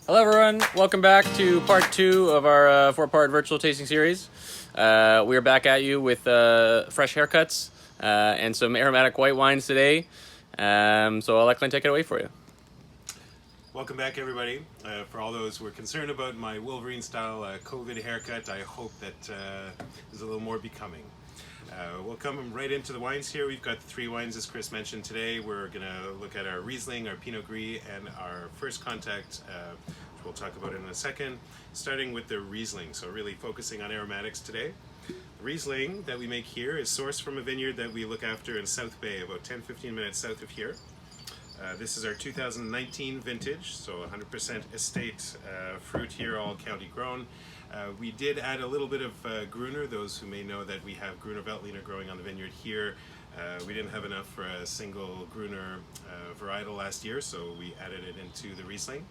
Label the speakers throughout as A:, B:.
A: Hello, everyone. Welcome back to part 2 of our 4-part virtual tasting series. We are back at you with fresh haircuts and some aromatic white wines today. So I'll let Clint take it away for you.
B: Welcome back, everybody. For all those who are concerned about my Wolverine-style COVID haircut, I hope that is a little more becoming. We'll come right into the wines here. We've got 3 wines, as Chris mentioned today. We're going to look at our Riesling, our Pinot Gris, and our First Contact, which we'll talk about in a second, starting with the Riesling, so really focusing on aromatics today. The Riesling that we make here is sourced from a vineyard that we look after in South Bay, about 10-15 minutes south of here. This is our 2019 vintage, so 100% estate fruit here, all county grown. We did add a little bit of Gruner. Those who may know that we have Gruner Veltliner growing on the vineyard here. We didn't have enough for a single Gruner varietal last year, so we added it into the Riesling.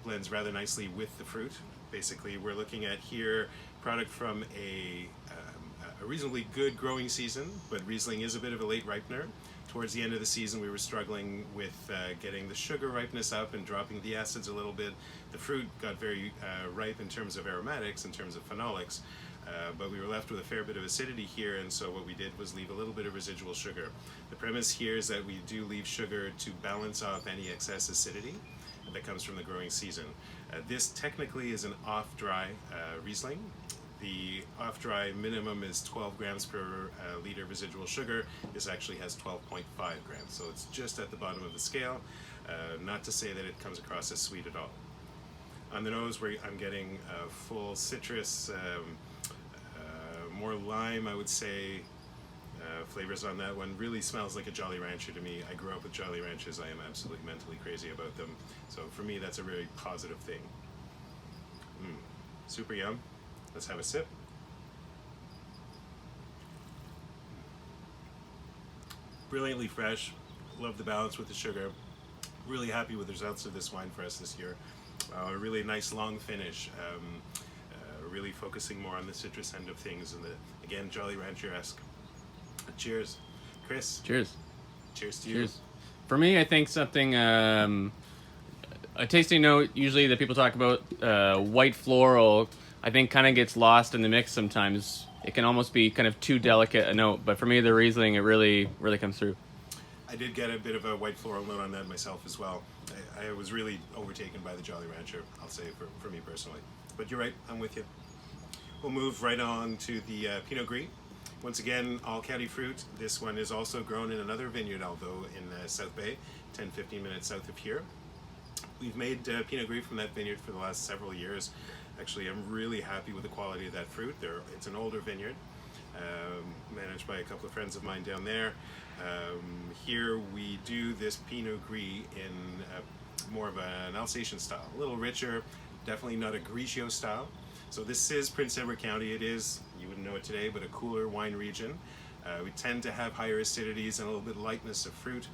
B: Blends rather nicely with the fruit. Basically, we're looking at here product from a reasonably good growing season, but Riesling is a bit of a late ripener. Towards the end of the season, we were struggling with getting the sugar ripeness up and dropping the acids a little bit. The fruit got very ripe in terms of aromatics, in terms of phenolics, but we were left with a fair bit of acidity here, and so what we did was leave a little bit of residual sugar. The premise here is that we do leave sugar to balance off any excess acidity that comes from the growing season. This technically is an off-dry Riesling. The off-dry minimum is 12 grams per liter residual sugar. This actually has 12.5 grams, so it's just at the bottom of the scale. Not to say that it comes across as sweet at all. On the nose, I'm getting full citrus, more lime, I would say. Flavors on that one. Really smells like a Jolly Rancher to me. I grew up with Jolly Ranchers. I am absolutely mentally crazy about them. So for me, that's a very positive thing. Super yum. Let's have a sip. Brilliantly fresh. Love the balance with the sugar. Really happy with the results of this wine for us this year. A really nice long finish. Really focusing more on the citrus end of things and again, Jolly Rancher-esque. Cheers. Chris?
A: Cheers.
B: Cheers to you.
A: Cheers. For me, I think something, a tasting note usually that people talk about, white floral, I think kind of gets lost in the mix sometimes. It can almost be kind of too delicate a note, but for me, the Riesling, it really comes through.
B: I did get a bit of a white floral note on that myself as well. I was really overtaken by the Jolly Rancher, I'll say, for me personally. But you're right, I'm with you. We'll move right on to the Pinot Gris. Once again, all county fruit. This one is also grown in another vineyard, although in South Bay, 10-15 minutes south of here. We've made Pinot Gris from that vineyard for the last several years. Actually, I'm really happy with the quality of that fruit. It's an older vineyard, managed by a couple of friends of mine down there. Here we do this Pinot Gris in more of an Alsatian style, a little richer, definitely not a Grigio style. So this is Prince Edward County. It is, you wouldn't know it today, but a cooler wine region. We tend to have higher acidities and a little bit lightness of fruit.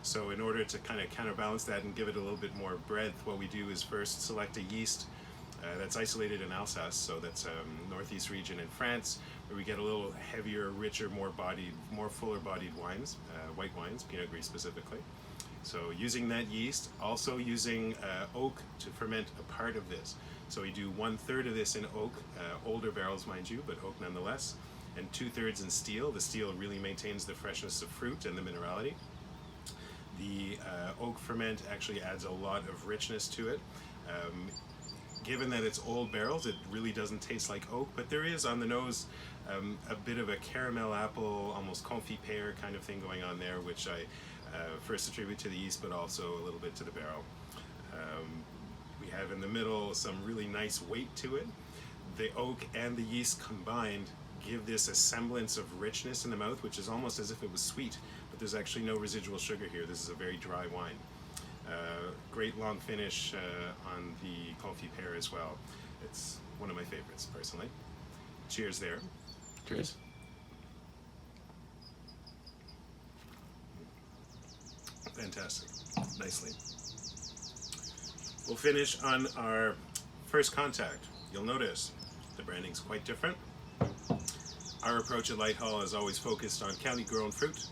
B: So in order to kind of counterbalance that and give it a little bit more breadth, what we do is first select a yeast that's isolated in Alsace, so that's northeast region in France, where we get a little heavier, richer, more fuller bodied wines, white wines, Pinot Gris specifically. So using that yeast, also using oak to ferment a part of this. So we do 1/3 of this in oak, older barrels mind you, but oak nonetheless, and 2/3 in steel. The steel really maintains the freshness of fruit and the minerality. The oak ferment actually adds a lot of richness to it. Given that it's old barrels, it really doesn't taste like oak, but there is on the nose a bit of a caramel apple, almost confit pear kind of thing going on there, which I first attribute to the yeast, but also a little bit to the barrel. We have in the middle some really nice weight to it. The oak and the yeast combined give this a semblance of richness in the mouth, which is almost as if it was sweet, but there's actually no residual sugar here. This is a very dry wine. Great long finish on the confit pear as well. It's one of my favorites, personally. Cheers there.
A: Cheers.
B: Fantastic. Nicely. We'll finish on our First Contact. You'll notice the branding's quite different. Our approach at Lighthall is always focused on county grown fruit,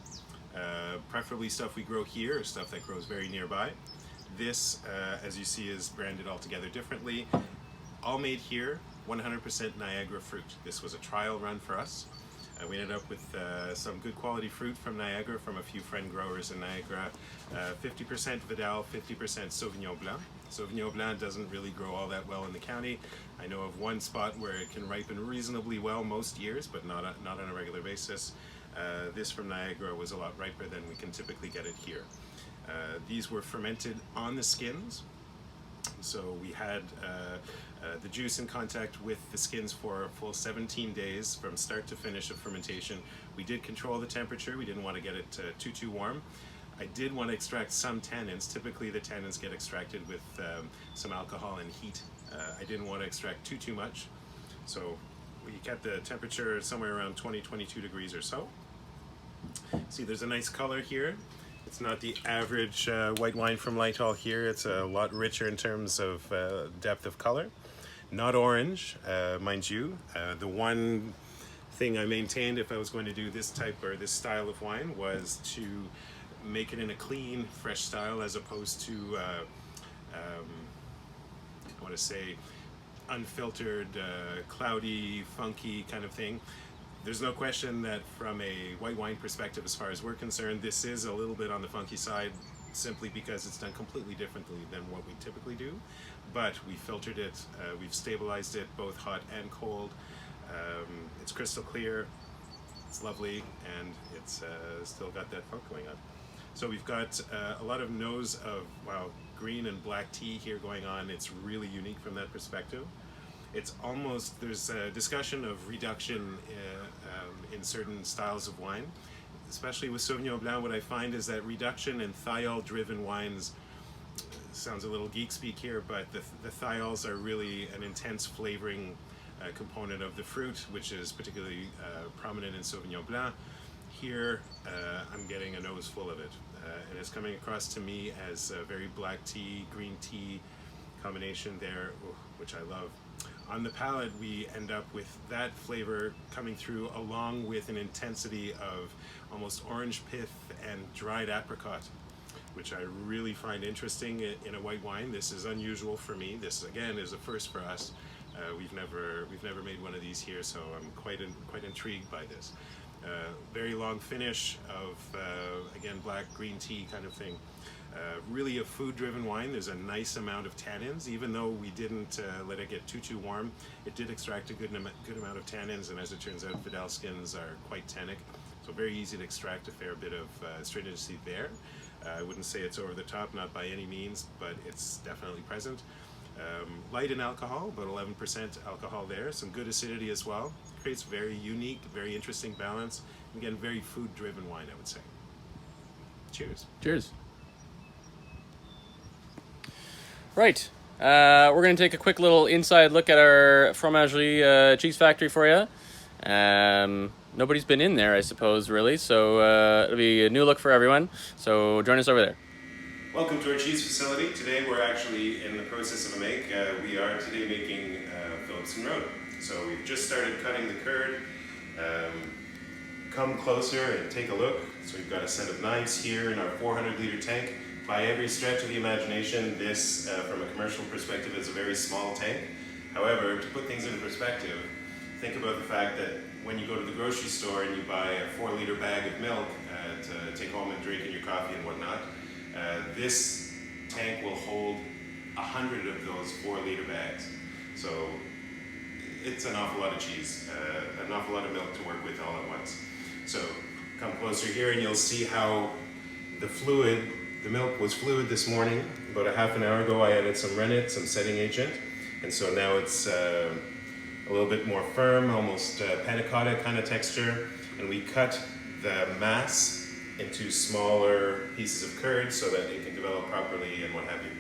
B: preferably stuff we grow here, or stuff that grows very nearby. This, as you see, is branded altogether differently. All made here, 100% Niagara fruit. This was a trial run for us. We ended up with some good quality fruit from Niagara, from a few friend growers in Niagara. 50% Vidal, 50% Sauvignon Blanc. Sauvignon Blanc doesn't really grow all that well in the county. I know of one spot where it can ripen reasonably well most years, but not on a regular basis. This from Niagara was a lot riper than we can typically get it here. These were fermented on the skins. So we had the juice in contact with the skins for a full 17 days from start to finish of fermentation. We did control the temperature. We didn't want to get it too warm. I did want to extract some tannins. Typically the tannins get extracted with some alcohol and heat. I didn't want to extract too much. So we kept the temperature somewhere around 20-22 degrees or so. See, there's a nice color here. It's not the average white wine from Lighthall here. It's a lot richer in terms of depth of color. Not orange, mind you. The one thing I maintained if I was going to do this type or this style of wine was to make it in a clean, fresh style as opposed to, I want to say, unfiltered, cloudy, funky kind of thing. There's no question that from a white wine perspective, as far as we're concerned, this is a little bit on the funky side simply because it's done completely differently than what we typically do. But we filtered it, we've stabilized it both hot and cold. It's crystal clear, it's lovely, and it's still got that funk going on. So we've got a lot of nose of, wow, green and black tea here going on. It's really unique from that perspective. It's almost, there's a discussion of reduction in certain styles of wine. Especially with Sauvignon Blanc, what I find is that reduction in thiol-driven wines, sounds a little geek speak here, but the thiols are really an intense flavoring component of the fruit, which is particularly prominent in Sauvignon Blanc. Here, I'm getting a nose full of it. And it's coming across to me as a very black tea, green tea combination there, which I love. On the palate, we end up with that flavor coming through along with an intensity of almost orange pith and dried apricot, which I really find interesting in a white wine. This is unusual for me. This, again, is a first for us. We've never made one of these here, so I'm quite intrigued by this. Very long finish of, again, black green tea kind of thing. Really a food-driven wine. There's a nice amount of tannins. Even though we didn't let it get too warm, it did extract a good amount of tannins, and as it turns out, Vidal skins are quite tannic, so very easy to extract a fair bit of stringency there. I wouldn't say it's over the top, not by any means, but it's definitely present. Light in alcohol, about 11% alcohol there. Some good acidity as well. Creates very unique, very interesting balance. Again, very food-driven wine, I would say. Cheers.
A: Cheers. Right. We're going to take a quick little inside look at our Fromagerie cheese factory for you. Nobody's been in there, I suppose, really, so it'll be a new look for everyone. So join us over there.
B: Welcome to our cheese facility. Today we're actually in the process of a make. We are today making Phillipston Road. So we've just started cutting the curd. Come closer and take a look. So we've got a set of knives here in our 400-liter tank. By every stretch of the imagination, this, from a commercial perspective, is a very small tank. However, to put things into perspective, think about the fact that when you go to the grocery store and you buy a 4-liter bag of milk to take home and drink in your coffee and whatnot, this tank will hold 100 of those 4-liter bags. So it's an awful lot of cheese, an awful lot of milk to work with all at once. So come closer here and you'll see how the milk was fluid this morning. About a half an hour ago I added some rennet, some setting agent, and so now it's a little bit more firm, almost panna cotta kind of texture, and we cut the mass into smaller pieces of curd so that it can develop properly and what have you.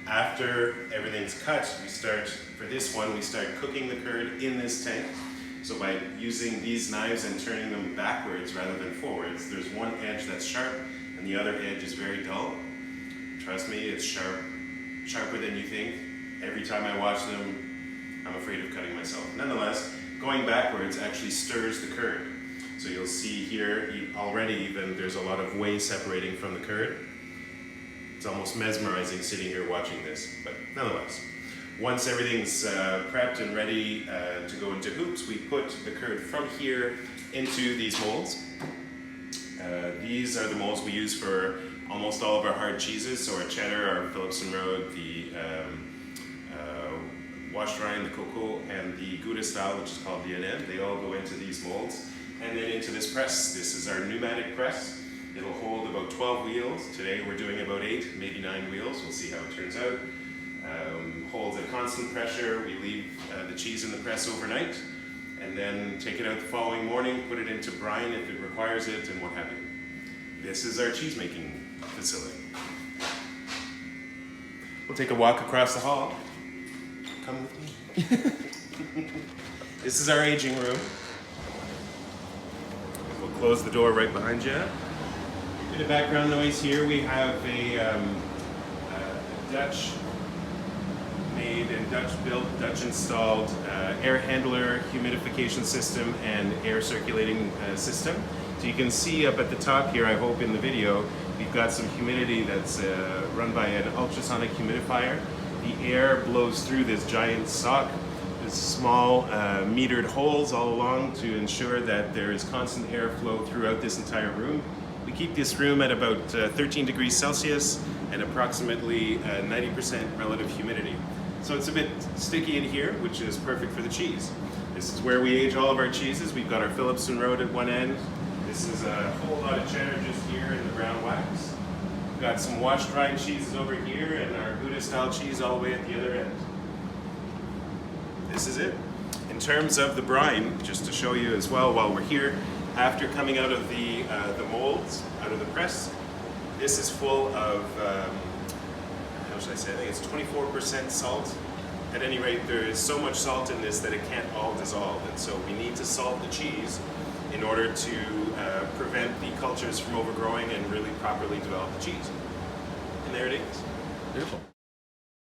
B: After everything's cut, for this one, we start cooking the curd in this tank. So by using these knives and turning them backwards rather than forwards, there's one edge that's sharp and the other edge is very dull. Trust me, it's sharper than you think. Every time I watch them, I'm afraid of cutting myself. Nonetheless, going backwards actually stirs the curd. So you'll see here, already even, there's a lot of whey separating from the curd. It's almost mesmerizing sitting here watching this, but nonetheless. Once everything's prepped and ready to go into hoops, we put the curd from here into these molds. These are the molds we use for almost all of our hard cheeses, so our cheddar, our Phillipston Road, the washed rind, the cocoa, and the Gouda-style, which is called the NM. They all go into these molds and then into this press. This is our pneumatic press. It'll hold about 12 wheels. Today we're doing about 8, maybe 9 wheels. We'll see how it turns out. Holds a constant pressure. We leave the cheese in the press overnight and then take it out the following morning, put it into brine if it requires it, and what have you. This is our cheese making facility. We'll take a walk across the hall. Come with me. This is our aging room. We'll close the door right behind you. Bit of background noise here. We have a Dutch made and Dutch built, Dutch installed air handler, humidification system, and air circulating system. So you can see up at the top here, I hope in the video, we've got some humidity that's run by an ultrasonic humidifier. The air blows through this giant sock. There's small metered holes all along to ensure that there is constant airflow throughout this entire room. We keep this room at about 13 degrees Celsius and approximately 90% relative humidity. So it's a bit sticky in here, which is perfect for the cheese. This is where we age all of our cheeses. We've got our Phillipston Road at one end. This is a whole lot of cheddar just here in the brown wax. We've got some washed rind cheeses over here and our Gouda-style cheese all the way at the other end. This is it. In terms of the brine, just to show you as well while we're here, after coming out of the molds, out of the press, this is full of, how should I say, I think it's 24% salt. At any rate, there is so much salt in this that it can't all dissolve, and so we need to salt the cheese in order to prevent the cultures from overgrowing and really properly develop the cheese. And there it is.
A: Beautiful.